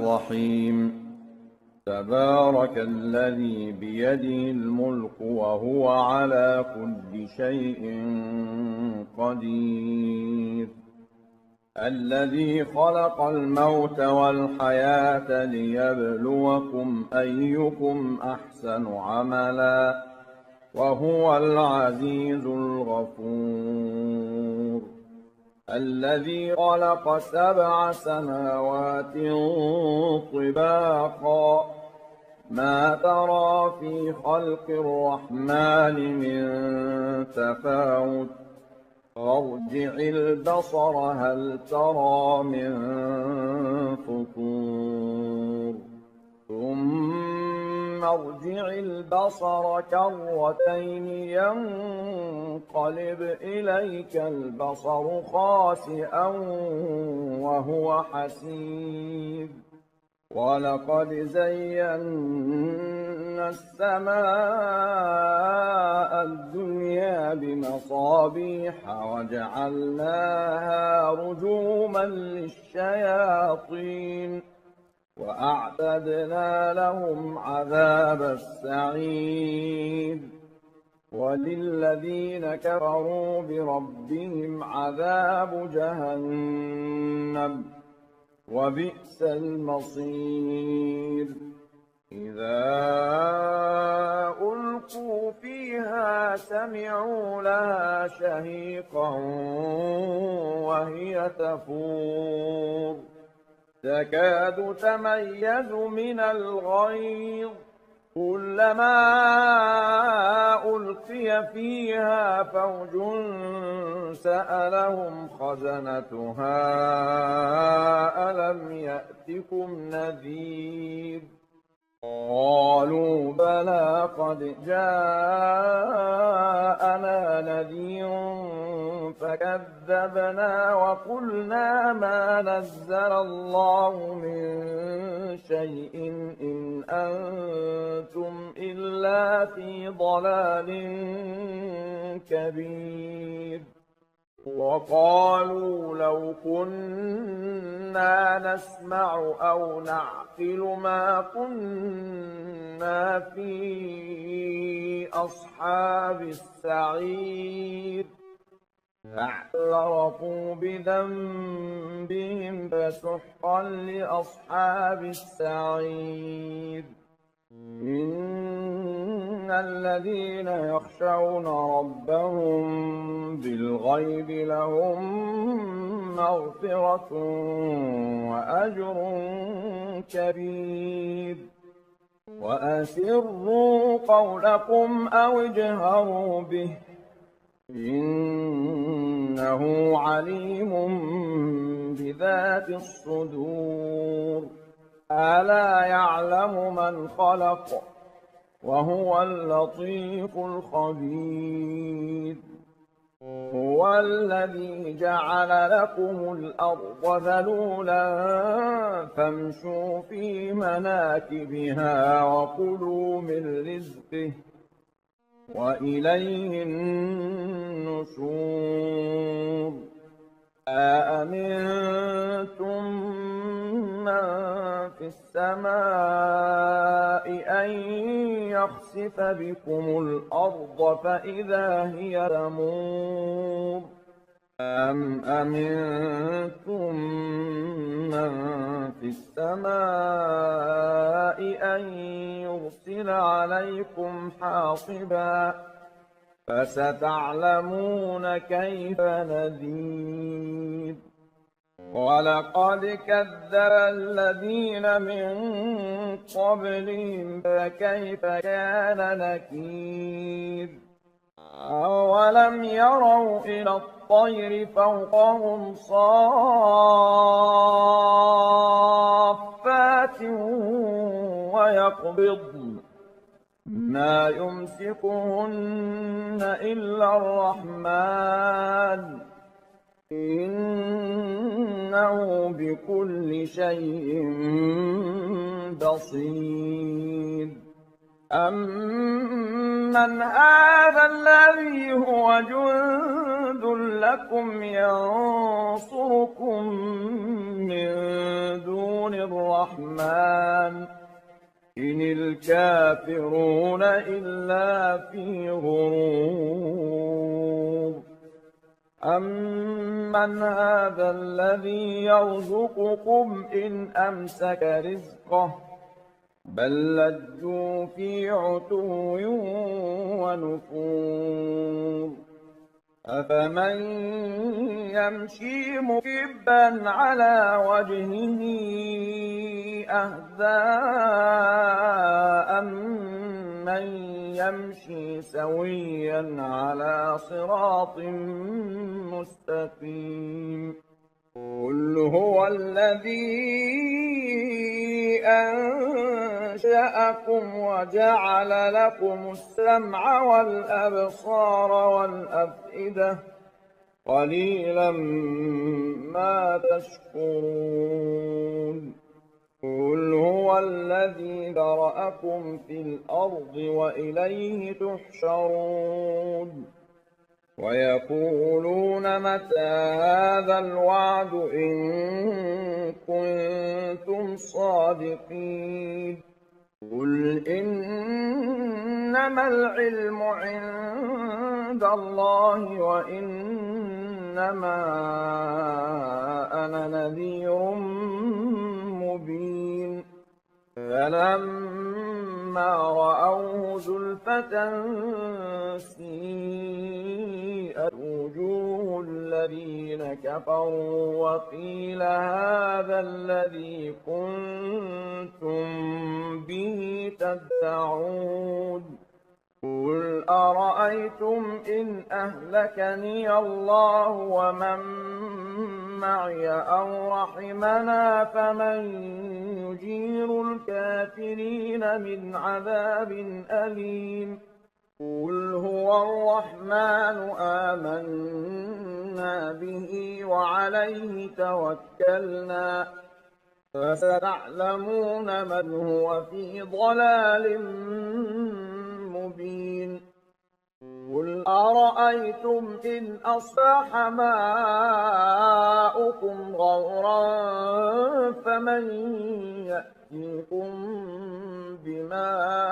الرحيم تبارك الذي بيده الملك وهو على كل شيء قدير الذي خلق الموت والحياة ليبلوكم أيكم أحسن عملا وهو العزيز الغفور الذي خلق 7 سماوات طباقا ما ترى في خلق الرحمن من تفاوت فارجع البصر هل ترى من فطور ثم ارجع البصر كرتين ينقلب إليك البصر خاسئا وهو حسير ولقد زينا السماء الدنيا بمصابيح وجعلناها رجوما للشياطين وأعتدنا لهم عذاب السعير وللذين كفروا بربهم عذاب جهنم وبئس المصير إذا ألقوا فيها سمعوا لها شهيقا وهي تفور تكاد تميز من الغيظ كلما ألقي فيها فوج سألهم خزنتها ألم يأتكم نذير قالوا بلى قد جاءنا نذير فكذبنا وقلنا ما نزل الله من شيء إن أنتم إلا في ضلال كبير وقالوا لو كنا نسمع أو نعقل ما كنا في أصحاب السعير فاعترفوا بذنبهم فسحقا لأصحاب السعير إن الذين يخشون ربهم بالغيب لهم مغفرة وأجر كبير وأسروا قولكم أو اجهروا به إنه عليم بذات الصدور ألا يعلم من خلق وهو اللطيف الخبير هو الذي جعل لكم الأرض ذلولا فامشوا في مناكبها وكلوا من رزقه وإليه النشور أأمنتم من في السماء أن يخسف بكم الأرض فإذا هي تمور أم أمنتم من في السماء أن يرسل عليكم حاصبا فستعلمون كيف نذير ولقد كذب الذين من قبلهم فكيف كان نكير أولم يروا إلى الطير فوقهم صافات ويقبضن ما يمسكهن إلا الرحمن إنه بكل شيء بصير أَمَّنْ هَٰذَا الَّذِي هُوَ جُندٌ لَّكُمْ يَنصُرُكُم مِّن دُونِ الرَّحْمَٰنِ ۚ إِنِ الْكَافِرُونَ إِلَّا فِي غُرُورٍ أَمَّنْ هَٰذَا الَّذِي يَرْزُقُكُمْ إِنْ أَمْسَكَ رِزْقَهُ ۚ بَل لَّجُّوا فِي عُتُوٍّ وَنُفُورٍ أَفَمَن يَمْشِي مُكِبًّا عَلَىٰ وَجْهِهِ أَهْدَىٰ أَمَّن يَمْشِي سَوِيًّا عَلَىٰ صِرَاطٍ مُّسْتَقِيمٍ قُلْ هُوَ الَّذِي أَنشَأَكُمْ وَجَعَلَ لَكُمُ السَّمْعَ وَالْأَبْصَارَ وَالْأَفْئِدَةَ ۖ قَلِيلًا مَّا تَشْكُرُونَ قُلْ هُوَ الَّذِي ذَرَأَكُمْ فِي الْأَرْضِ وَإِلَيْهِ تُحْشَرُونَ وَيَقُولُونَ مَتَىٰ هَٰذَا الْوَعْدُ إِن كُنتُمْ صَادِقِينَ قُلْ إِنَّمَا الْعِلْمُ عِندَ اللَّهِ وَإِنَّمَا أَنَا نَذِيرٌ مُّبِينٌ فَلَمَّا رَأَوْهُ زُلْفَةً سِيئَتْ وُجُوهُ الَّذِينَ كَفَرُوا وَقِيلَ هَٰذَا الَّذِي كُنتُم بِهِ تَدَّعُونَ قُلْ أَرَأَيْتُمْ إِنْ أَهْلَكَنِيَ اللَّهُ وَمَن مَّعِيَ أَوْ رَحِمَنَا فَمَن يُجِيرُ الْكَافِرِينَ مِنْ عَذَابٍ أَلِيمٍ قُلْ هُوَ الرَّحْمَٰنُ آمَنَّا بِهِ وَعَلَيْهِ تَوَكَّلْنَا فَسَتَعْلَمُونَ مَنْ هُوَ فِي ضَلَالٍ مُّبِينٍ قُلْ أَرَأَيْتُمْ إِنْ أَصْبَحَ مَاؤُكُمْ غَوْرًا فَمَن يَأْتِيكُم بِمَاءٍ